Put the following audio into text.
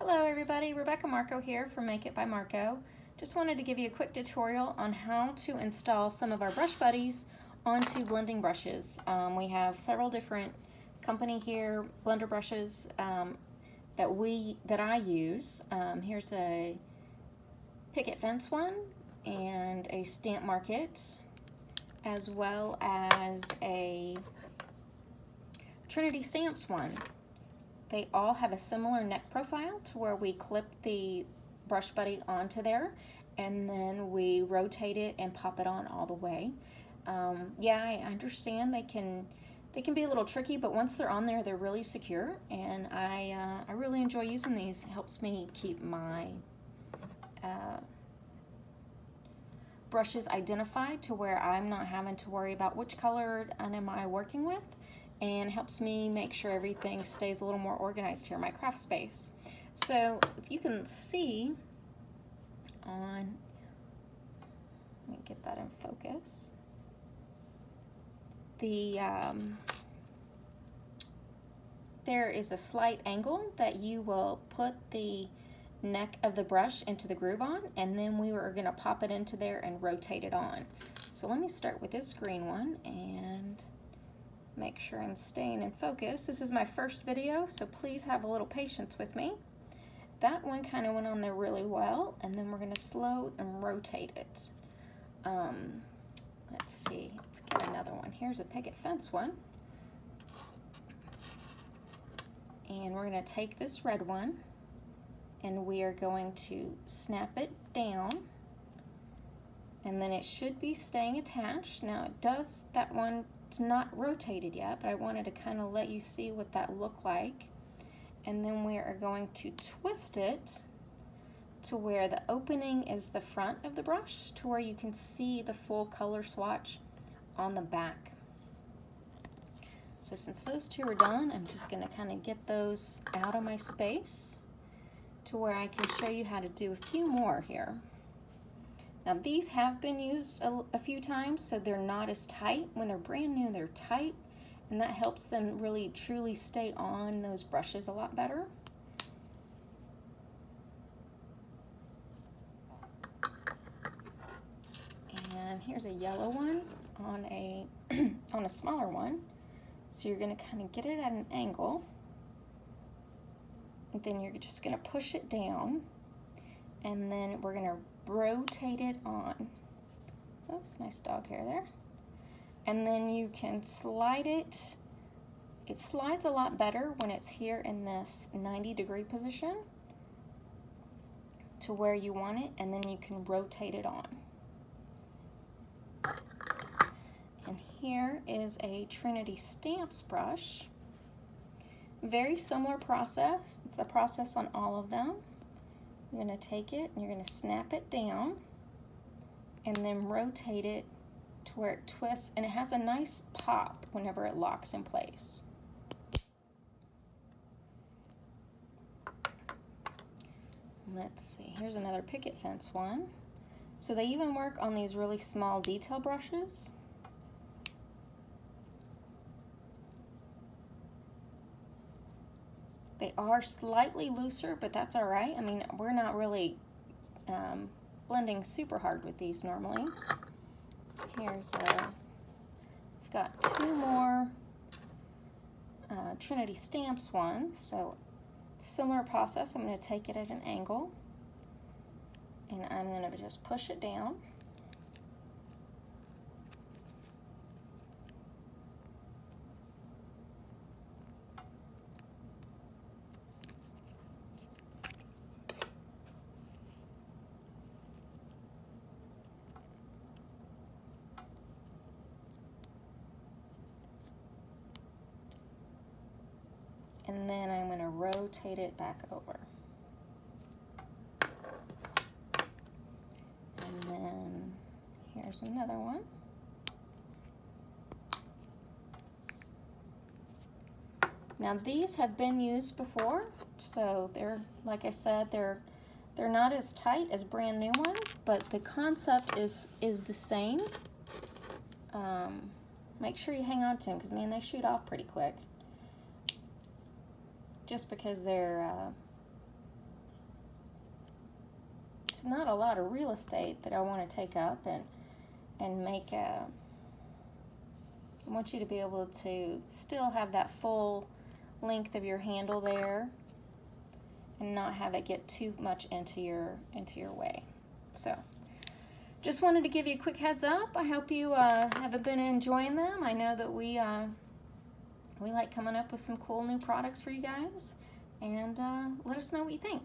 Hello everybody, Rebecca Marco here from Make It by Marco. Just wanted to give you a quick tutorial on how to install some of our brush buddies onto blending brushes. We have several different company here blender brushes that I use. Here's a picket fence one and a stamp market, as well as a Trinity Stamps one. They all have a similar neck profile to where we clip the brush buddy onto there and then we rotate it and pop it on all the way. Yeah, I understand they can be a little tricky, but once they're on there, they're really secure, and I really enjoy using these. It helps me keep my brushes identified to where I'm not having to worry about which color am I working with, and helps me make sure everything stays a little more organized here in my craft space. So if you can see on, let me get that in focus, there is a slight angle that you will put the neck of the brush into the groove on, and then we are going to pop it into there and rotate it on. So let me start with this green one and make sure I'm staying in focus. This is my first video, so please have a little patience with me. That one kind of went on there really well, and then we're going to slow and rotate it. Let's see, let's get another one. Here's a picket fence one. And we're going to take this red one and we are going to snap it down, and then it should be staying attached. Now it does, that one, it's not rotated yet, but I wanted to kind of let you see what that looked like. And then we are going to twist it to where the opening is the front of the brush, to where you can see the full color swatch on the back. So since those two are done, I'm just going to kind of get those out of my space to where I can show you how to do a few more here. Now these have been used a few times, so they're not as tight. When they're brand new, they're tight, and that helps them really truly stay on those brushes a lot better. And here's a yellow one on a on a smaller one. So you're going to kind of get it at an angle, and then you're just going to push it down, and then we're going to rotate it on. Oops, nice dog hair there. And then you can slide it. It slides a lot better when it's here in this 90-degree position to where you want it, and then you can rotate it on. And here is a Trinity Stamps brush. Very similar process. It's the process on all of them. You're going to take it and you're going to snap it down and then rotate it to where it twists, and it has a nice pop whenever it locks in place. Let's see, here's another picket fence one. So they even work on these really small detail brushes. They are slightly looser, but that's all right. I mean, we're not really blending super hard with these normally. Here's I've got two more Trinity Stamps ones. So similar process. I'm going to take it at an angle, and I'm going to just push it down. And then I'm going to rotate it back over. And then here's another one. Now these have been used before, so they're, like I said, they're not as tight as brand new ones, but the concept is the same. Make sure you hang on to them, because man, they shoot off pretty quick. Just because they're not a lot of real estate that I want to take up and make a, I want you to be able to still have that full length of your handle there and not have it get too much into your way. So just wanted to give you a quick heads up. I hope you have been enjoying them. I know that we like coming up with some cool new products for you guys, and let us know what you think.